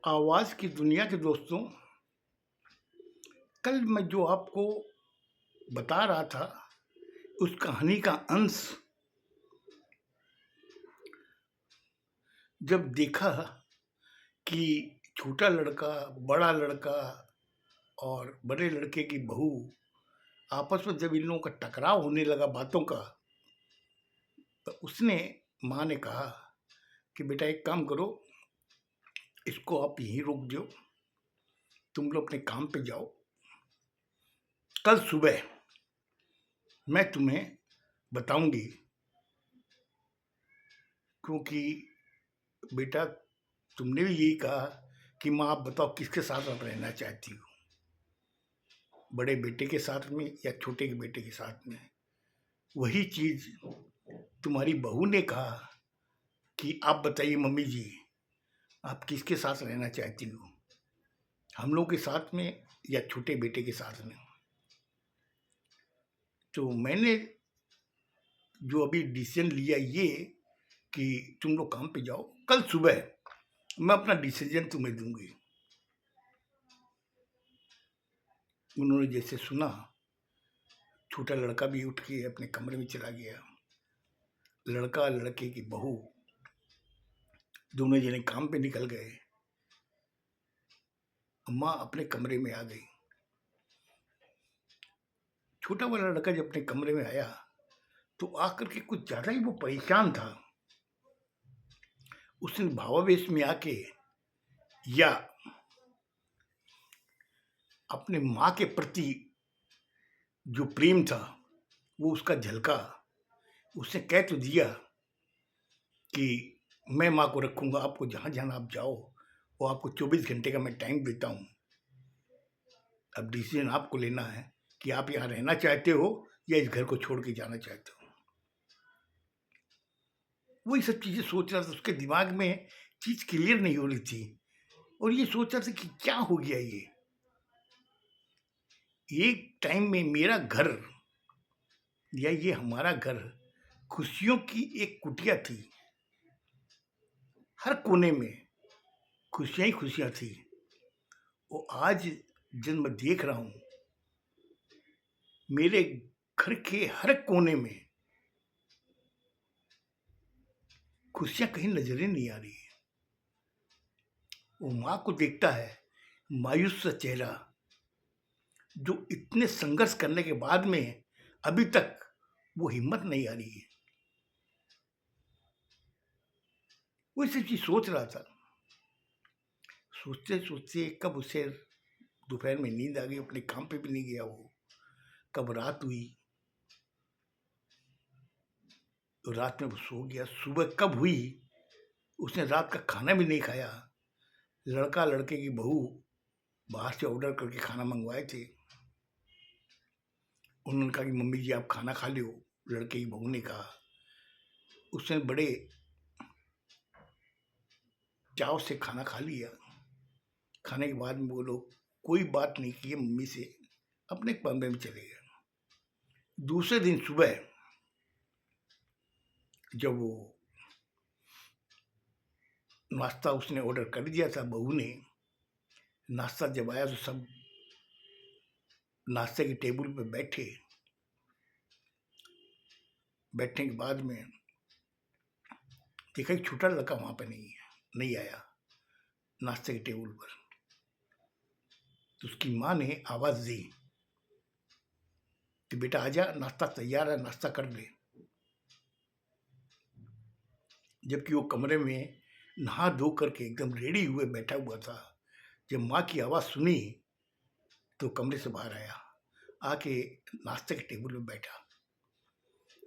आवाज़ की दुनिया के दोस्तों, कल मैं जो आपको बता रहा था, उस कहानी का अंश जब देखा कि छोटा लड़का, बड़ा लड़का और बड़े लड़के की बहू आपस में जब इन लोगों का टकराव होने लगा बातों का, तो उसने माँ ने कहा कि बेटा एक काम करो, इसको आप यहीं रोक दो, तुम लोग अपने काम पे जाओ, कल सुबह मैं तुम्हें बताऊंगी, क्योंकि बेटा तुमने भी यही कहा कि माँ आप बताओ किसके साथ आप रहना चाहती हो, बड़े बेटे के साथ में या छोटे के बेटे के साथ में। वही चीज़ तुम्हारी बहू ने कहा कि आप बताइए मम्मी जी, आप किसके साथ रहना चाहती हो, हम लोग के साथ में या छोटे बेटे के साथ में। तो मैंने जो अभी डिसीजन लिया ये कि तुम लोग काम पे जाओ, कल सुबह मैं अपना डिसीजन तुम्हें दूंगी। उन्होंने जैसे सुना, छोटा लड़का भी उठ के अपने कमरे में चला गया। लड़का लड़के की बहू दोनों जने काम पे निकल गए। माँ अपने कमरे में आ गई। छोटा वाला लड़का जब अपने कमरे में आया तो आकर के कुछ ज्यादा ही वो परेशान था। उसने भावावेश में आके या अपने माँ के प्रति जो प्रेम था वो उसका झलका। उसने कह तो दिया कि मैं माँ को रखूंगा, आपको जहाँ जाना आप जाओ, वो आपको 24 घंटे का मैं टाइम देता हूँ, अब डिसीजन आपको लेना है कि आप यहाँ रहना चाहते हो या इस घर को छोड़ के जाना चाहते हो। वही सब चीज़ें सोच रहा था, उसके दिमाग में चीज़ क्लियर नहीं हो रही थी और ये सोच रहा था कि क्या हो गया ये। एक टाइम में मेरा घर या ये हमारा घर खुशियों की एक कुटिया थी। हर कोने में खुशियाँ ही खुशियाँ थी। वो आज जब मैं देख रहा हूँ मेरे घर के हर कोने में खुशियाँ कहीं नजर ही नहीं आ रही है। वो माँ को देखता है, मायूस सा चेहरा, जो इतने संघर्ष करने के बाद में अभी तक वो हिम्मत नहीं आ रही है। वो सब चीज सोच रहा था। सोचते सोचते कब उसे दोपहर में नींद आ गई, अपने काम पे भी नहीं गया वो। कब रात हुई तो रात में वो सो गया। सुबह कब हुई उसने रात का खाना भी नहीं खाया। लड़का लड़के की बहू बाहर से ऑर्डर करके खाना मंगवाए थे। उन्होंने कहा कि मम्मी जी आप खाना खा लो। लड़के की बहू ने कहा। उसने बड़े चाव से खाना खा लिया। खाने के बाद में वो लोग कोई बात नहीं किए, मम्मी से अपने कमरे में चले गए। दूसरे दिन सुबह जब वो नाश्ता उसने ऑर्डर कर दिया था, बहू ने, नाश्ता जब आया तो सब नाश्ते की टेबल पे बैठे। बैठने के बाद में देखा कि छोटा लड़का वहां पे नहीं आया नाश्ते की टेबल पर। तो उसकी माँ ने आवाज दी कि बेटा आजा, नाश्ता तैयार है, नाश्ता कर ले। जबकि वो कमरे में नहा धो करके एकदम रेडी हुए बैठा हुआ था। जब माँ की आवाज़ सुनी तो कमरे से बाहर आया, आके नाश्ते के टेबल पे बैठा।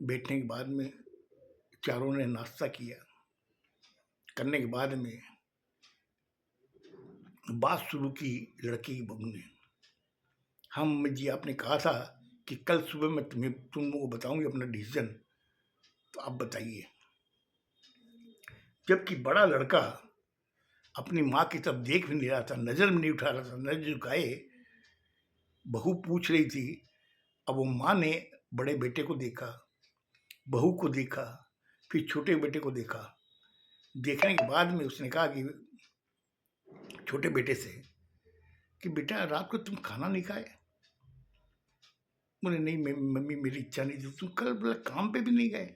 बैठने के बाद में चारों ने नाश्ता किया। करने के बाद में बात शुरू की लड़की की बहू ने। हाँ मम्मी जी, आपने कहा था कि कल सुबह मैं तुम लोगों को बताऊंगी अपना डिसीजन, तो आप बताइए। जबकि बड़ा लड़का अपनी माँ की तरफ देख भी नहीं रहा था, नजर भी नहीं उठा रहा था, नजर झुकाए बहू पूछ रही थी। अब वो माँ ने बड़े बेटे को देखा, बहू को देखा, फिर छोटे बेटे को देखा। देखने के बाद में उसने कहा कि छोटे बेटे से कि बेटा रात को तुम खाना नहीं खाए? बोले नहीं मम्मी मेरी इच्छा नहीं थी। तुम कल बोले काम पे भी नहीं गए?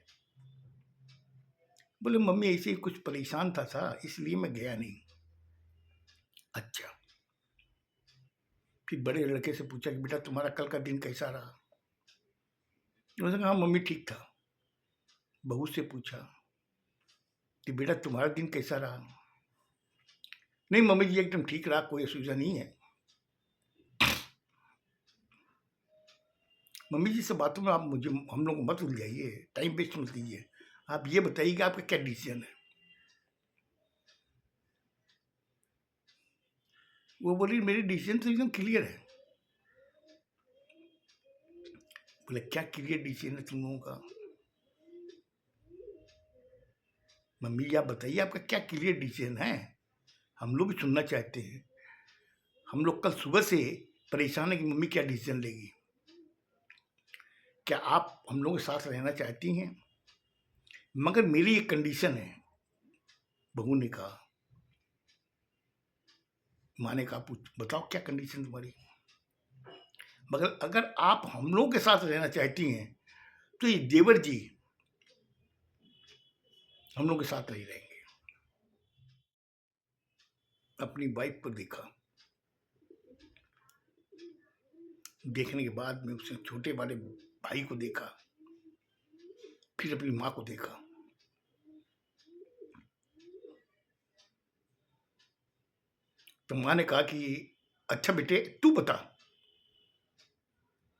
बोले मम्मी ऐसे ही कुछ परेशान था इसलिए मैं गया नहीं। अच्छा। फिर बड़े लड़के से पूछा कि बेटा तुम्हारा कल का दिन कैसा रहा? उसने कहा मम्मी ठीक था। बहू से पूछा कि बेटा तुम्हारा दिन कैसा रहा? नहीं मम्मी जी एकदम ठीक रहा, कोई असुविधा नहीं है। मम्मी जी से बातों में आप मुझे हम लोग को मत उलझाइए, टाइम वेस्ट मत कीजिए। आप ये बताइए कि आपका क्या डिसीजन है? वो बोली मेरी डिसीजन तो एकदम क्लियर है। बोले क्या क्लियर डिसीजन है तुम लोगों का? मम्मी जी आप बताइए आपका क्या क्लियर डिसीजन है? हम लोग भी सुनना चाहते हैं। हम लोग कल सुबह से परेशान है कि मम्मी क्या डिसीजन लेगी। क्या आप हम लोगों के साथ रहना चाहती हैं? मगर मेरी एक कंडीशन है। बहू ने कहा। माँ ने कहा पूछ बताओ क्या कंडीशन तुम्हारी? मगर अगर आप हम लोगों के साथ रहना चाहती हैं तो ये देवर जी हम लोग के साथ नहीं रहेंगे। अपनी वाइफ को देखा। देखने के बाद में उसने छोटे वाले भाई को देखा, फिर अपनी माँ को देखा। तो माँ ने कहा कि अच्छा बेटे तू बता,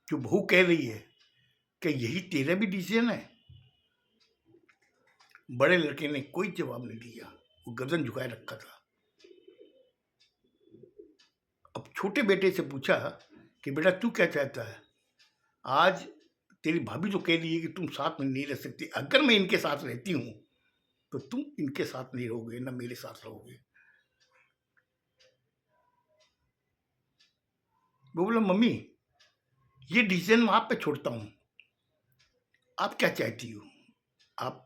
जो बहू कह रही है कि यही तेरा भी डिसीजन है? बड़े लड़के ने कोई जवाब नहीं दिया, वो गर्दन झुकाए रखा था। अब छोटे बेटे से पूछा कि बेटा तू क्या चाहता है? आज तेरी भाभी तो कह रही है कि तुम साथ में नहीं रह सकती, अगर मैं इनके साथ रहती हूँ तो तुम इनके साथ नहीं रहोगे ना मेरे साथ रहोगे। वो बोला मम्मी ये डिसीजन मैं आप पे छोड़ता हूँ, आप क्या चाहती हो? आप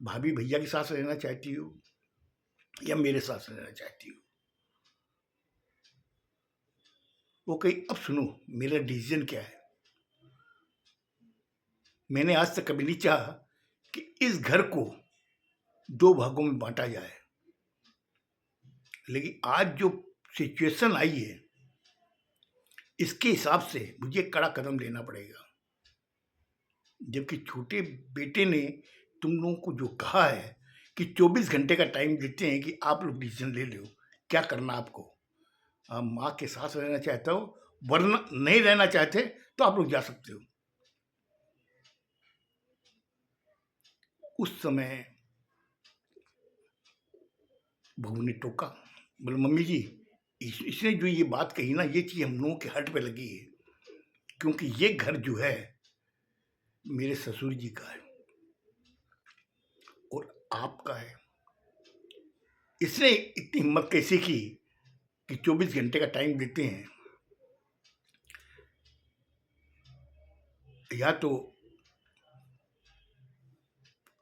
भाभी भैया के साथ रहना चाहती हो या मेरे साथ रहना चाहती हो? वो कही अब सुनो मेरा डिसीजन क्या है। मैंने आज तक कभी नहीं चाहा कि इस घर को दो भागों में बांटा जाए, लेकिन आज जो सिचुएशन आई है इसके हिसाब से मुझे कड़ा कदम लेना पड़ेगा। जबकि छोटे बेटे ने तुम लोगों को जो कहा है कि 24 घंटे का टाइम देते हैं कि आप लोग डिसीजन ले लो क्या करना आपको। आप माँ के साथ रहना चाहते हो, वरना नहीं रहना चाहते तो आप लोग जा सकते हो। उस समय बहू ने टोका, बोले मम्मी जी इसने जो ये बात कही ना ये चीज़ हम लोगों के हर्ट पे लगी है, क्योंकि ये घर जो है मेरे ससुर जी का है और आपका है। इसने इतनी हिम्मत कैसे की कि 24 घंटे का टाइम देते हैं, या तो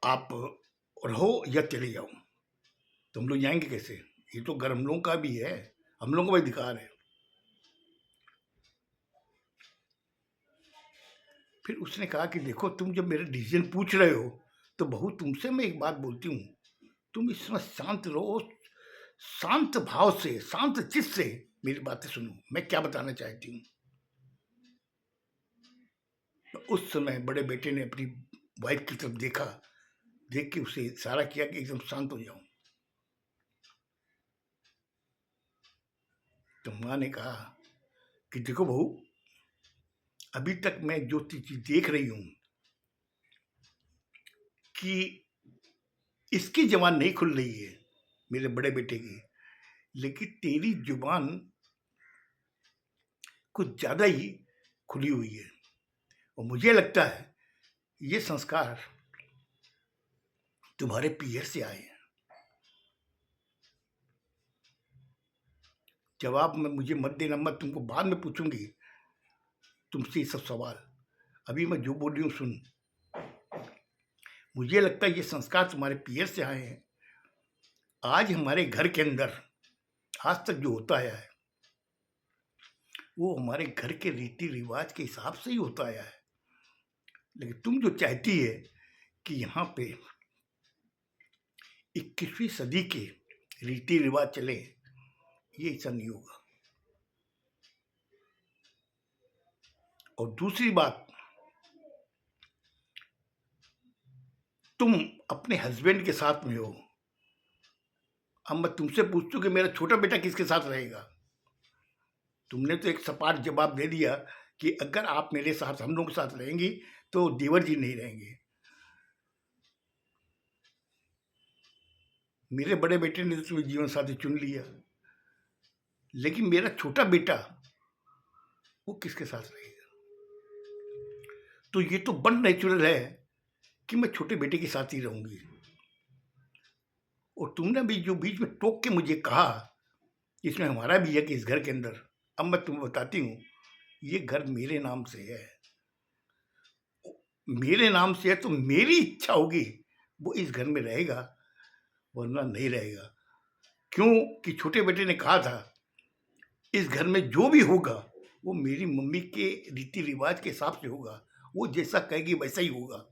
आप रहो या चले जाओ। तो हम लोग जाएंगे कैसे? ये तो घर हम लोगों का भी है, हम लोगों का भी अधिकार है। फिर उसने कहा कि देखो तुम जब मेरा डिसीजन पूछ रहे हो तो बहू तुमसे मैं एक बात बोलती हूँ, तुम इस समय शांत रहो, शांत भाव से शांत चित्त से मेरी बातें सुनो, मैं क्या बताना चाहती हूँ। तो उस समय बड़े बेटे ने अपनी वाइफ की तरफ देखा, देख के उसे इशारा किया कि एकदम शांत हो जाओ। तो माँ ने कहा कि देखो बहू अभी तक मैं जो चीज देख रही हूँ कि इसकी जबान नहीं खुल रही है मेरे बड़े बेटे की, लेकिन तेरी जुबान कुछ ज्यादा ही खुली हुई है और मुझे लगता है ये संस्कार तुम्हारे पीयर से आए हैं। जवाब में मुझे मत देना, मत, तुमको बाद में पूछूंगी तुमसे ये सब सवाल। अभी मैं जो बोल रही हूँ सुन। मुझे लगता है ये संस्कार तुम्हारे पीयर से आए हैं। आज हमारे घर के अंदर आज तक जो होता आया है वो हमारे घर के रीति रिवाज के हिसाब से ही होता आया है। लेकिन तुम जो चाहती है कि यहाँ पे 21वीं सदी के रीति रिवाज चले, ये ऐसा नहीं होगा। और दूसरी बात, तुम अपने हस्बैंड के साथ में हो। अब मैं तुमसे पूछती हूँ कि मेरा छोटा बेटा किसके साथ रहेगा? तुमने तो एक सपाट जवाब दे दिया कि अगर आप मेरे साथ, हम लोगों के साथ रहेंगी तो देवर जी नहीं रहेंगे। मेरे बड़े बेटे ने तो तुम्हें जीवन साथी चुन लिया, लेकिन मेरा छोटा बेटा वो किसके साथ रहेगा? तो ये तो बन नेचुरल है कि मैं छोटे बेटे के साथ ही रहूंगी। और तुमने भी जो बीच में टोक के मुझे कहा, इसमें हमारा भी है कि इस घर के अंदर, अब मैं तुम्हें बताती हूँ, ये घर मेरे नाम से है। मेरे नाम से है तो मेरी इच्छा होगी वो इस घर में रहेगा, वरना नहीं रहेगा। क्यों कि छोटे बेटे ने कहा था इस घर में जो भी होगा वो मेरी मम्मी के रीति रिवाज के हिसाब से होगा, वो जैसा कहेगी वैसा ही होगा।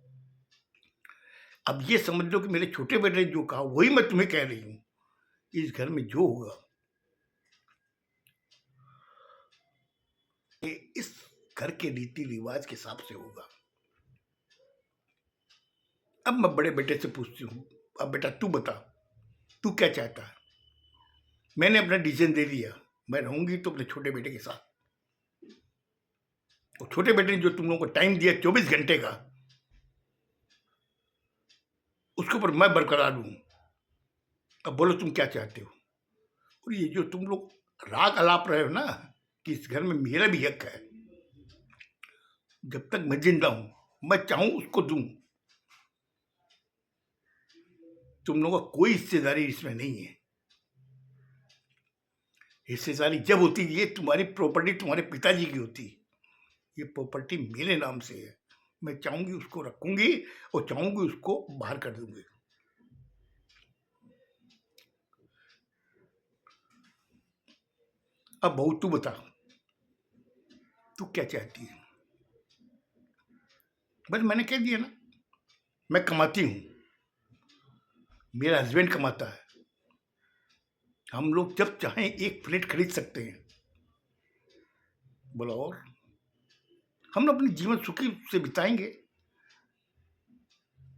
अब ये समझ लो कि मेरे छोटे बेटे ने जो कहा वही मैं तुम्हें कह रही हूँ। इस घर में जो होगा ये इस घर के रीति रिवाज के हिसाब से होगा। अब मैं बड़े बेटे से पूछती हूँ, अब बेटा तू बता, तू क्या चाहता है? मैंने अपना डिसीजन दे दिया, मैं रहूंगी तो अपने छोटे बेटे के साथ। और छोटे बेटे ने जो तुम लोगों को टाइम दिया 24 घंटे का, उसके ऊपर मैं बरकरार हूं। अब बोलो तुम क्या चाहते हो? और ये जो तुम लोग राग अलाप रहे हो ना कि इस घर में मेरा भी हक है, जब तक मैं जिंदा हूं मैं चाहूं उसको दूं। तुम लोगों का कोई हिस्सेदारी इसमें नहीं है। हिस्सेदारी जब होती है, ये तुम्हारी प्रॉपर्टी तुम्हारे पिताजी की होती, ये प्रॉपर्टी मेरे नाम से है। मैं चाहूंगी उसको रखूंगी और चाहूंगी उसको बाहर कर दूंगी। अब बहू तू बता, तू क्या चाहती है? बस मैंने कह दिया ना, मैं कमाती हूं, मेरा हस्बैंड कमाता है। हम लोग जब चाहें एक फ्लैट खरीद सकते हैं। बोला और हम लोग अपने जीवन सुखी से बिताएंगे,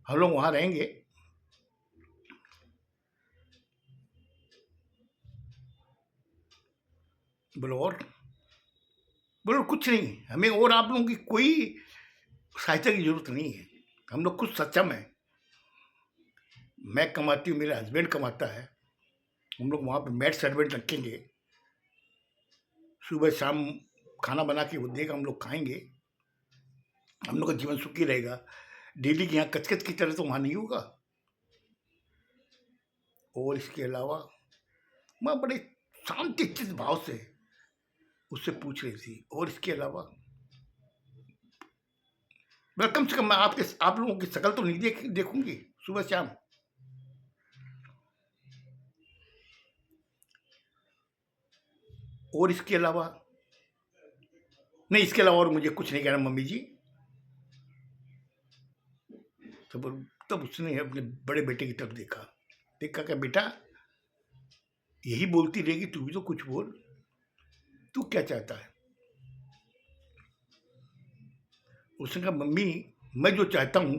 हम लोग वहां रहेंगे। बोलो और? बोलो कुछ नहीं, हमें और आप लोगों की कोई सहायता की जरूरत नहीं है। हम लोग खुद सक्षम हैं। मैं कमाती हूँ, मेरा हस्बैंड कमाता है। हम लोग वहाँ पे मेड सर्वेंट रखेंगे, सुबह शाम खाना बना के वो देगा, हम लोग खाएंगे। हम लोग का जीवन सुखी रहेगा। डेली की यहाँ कचकच की तरह तो वहाँ नहीं होगा। और इसके अलावा मैं बड़े शांति चित भाव से उससे पूछ रही थी, और इसके अलावा मैं कम से कम मैं आप लोगों की शकल तो नहीं देखूंगी सुबह शाम। और इसके अलावा नहीं, इसके अलावा और मुझे कुछ नहीं कहना मम्मी जी। तब उसने अपने बड़े बेटे की तरफ देखा, देखा क्या बेटा यही बोलती रहेगी, तू भी तो कुछ बोल, तू क्या चाहता है? उसने कहा मम्मी मैं जो चाहता हूं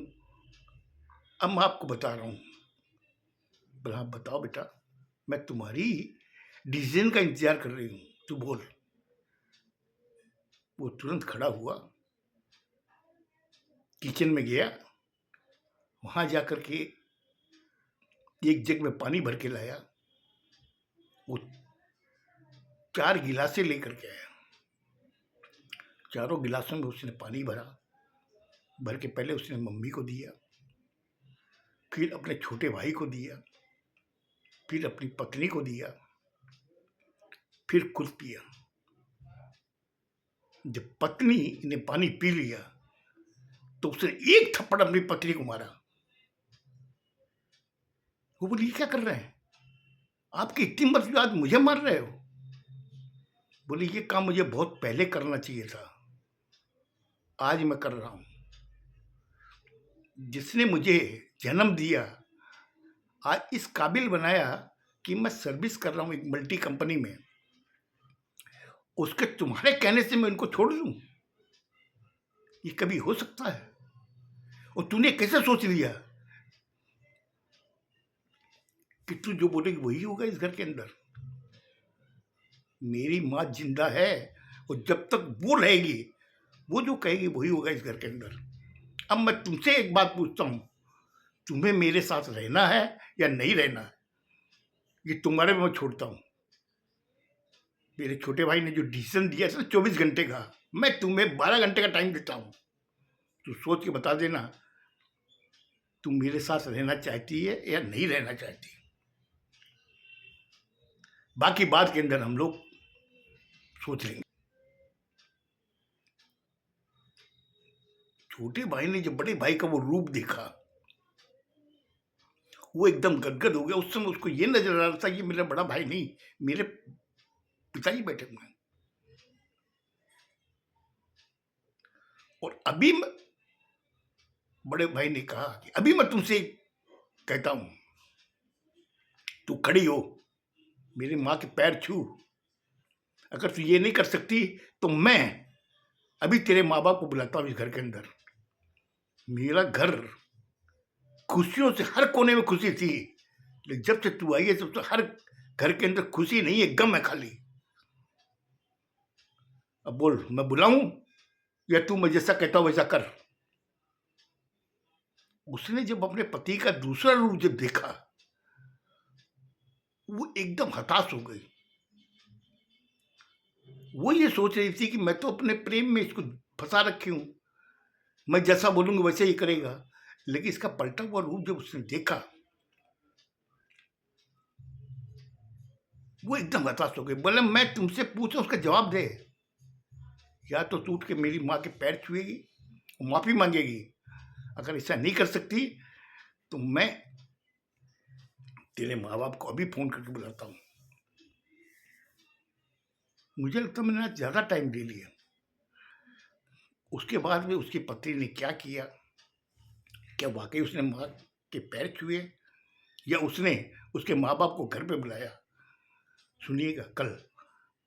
अब मैं आपको बता रहा हूं। बोला हाँ बताओ बेटा, मैं तुम्हारी डिसीजन का इंतजार कर रही हूं, तू बोल। वो तुरंत खड़ा हुआ, किचन में गया, वहां जाकर के एक जग में पानी भर के लाया। वो 4 गिलासें लेकर के आया। चारों गिलासों में उसने पानी भरा, भर के पहले उसने मम्मी को दिया, फिर अपने छोटे भाई को दिया, फिर अपनी पत्नी को दिया, फिर खुद पिया। जब पत्नी ने पानी पी लिया तो उसने एक थप्पड़ अपनी पत्नी को मारा। वो बोली क्या कर रहे हैं? आपकी इतनी मर्जी आज मुझे मार रहे हो? बोली ये काम मुझे बहुत पहले करना चाहिए था, आज मैं कर रहा हूँ। जिसने मुझे जन्म दिया, आज इस काबिल बनाया कि मैं सर्विस कर रहा हूँ एक मल्टी कंपनी में, उसके तुम्हारे कहने से मैं उनको छोड़ दूँ? ये कभी हो सकता है? और तूने कैसे सोच लिया कि तू जो बोलेगी वही होगा इस घर के अंदर? मेरी माँ जिंदा है और जब तक वो रहेगी, वो जो कहेगी वही होगा इस घर के अंदर। अब मैं तुमसे एक बात पूछता हूँ, तुम्हें मेरे साथ रहना है या नहीं रहना है? ये तुम्हारे में मैं छोड़ता हूँ। मेरे छोटे भाई ने जो डिसीजन दिया है 24 घंटे का, मैं तुम्हें 12 घंटे का टाइम देता हूँ। तू सोच के बता देना, तुम मेरे साथ रहना चाहती है या नहीं रहना चाहती। बाकी बात के अंदर हम लोग सोच लेंगे। छोटे भाई ने जब बड़े भाई का वो रूप देखा, वो एकदम गदगद हो गया। उस समय उसको ये नजर आ रहा था कि मेरा बड़ा भाई नहीं, मेरे पिताजी बैठे हुए हैं। और अभी बड़े भाई ने कहा कि अभी मैं तुमसे कहता हूं, तू खड़ी हो, मेरी माँ के पैर छू। अगर तू ये नहीं कर सकती तो मैं अभी तेरे माँ बाप को बुलाता हूँ इस घर के अंदर। मेरा घर खुशियों से हर कोने में खुशी थी, लेकिन जब से तू आई है तब तो हर घर के अंदर खुशी नहीं है, गम है खाली। अब बोल, मैं बुलाऊं या तू मैं जैसा कहता हूं वैसा कर? उसने जब अपने पति का दूसरा रूप जब देखा, वो एकदम हताश हो गई। वो ये सोच रही थी कि मैं तो अपने प्रेम में इसको फंसा रखी हूं, मैं जैसा बोलूंगा वैसे ही करेगा। लेकिन इसका पलटा हुआ रूप जब उसने देखा, वो एकदम हताश हो गई। बोले मैं तुमसे पूछा उसका जवाब दे, या तो टूट के मेरी माँ के पैर छुएगी, माफी मांगेगी। अगर ऐसा नहीं कर सकती तो मैं तेरे माँ बाप को अभी फोन करके बुलाता हूँ। मुझे लगता मैंने आज ज्यादा टाइम ले लिया। उसके बाद में उसकी पत्नी ने क्या किया, क्या वाकई उसने माँ के पैर छुए या उसने उसके माँ बाप को घर पे बुलाया? सुनिएगा कल,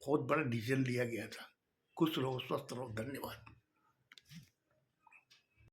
बहुत बड़ा डिसीजन लिया गया था। खुश रहो, स्वस्थ रहो, धन्यवाद।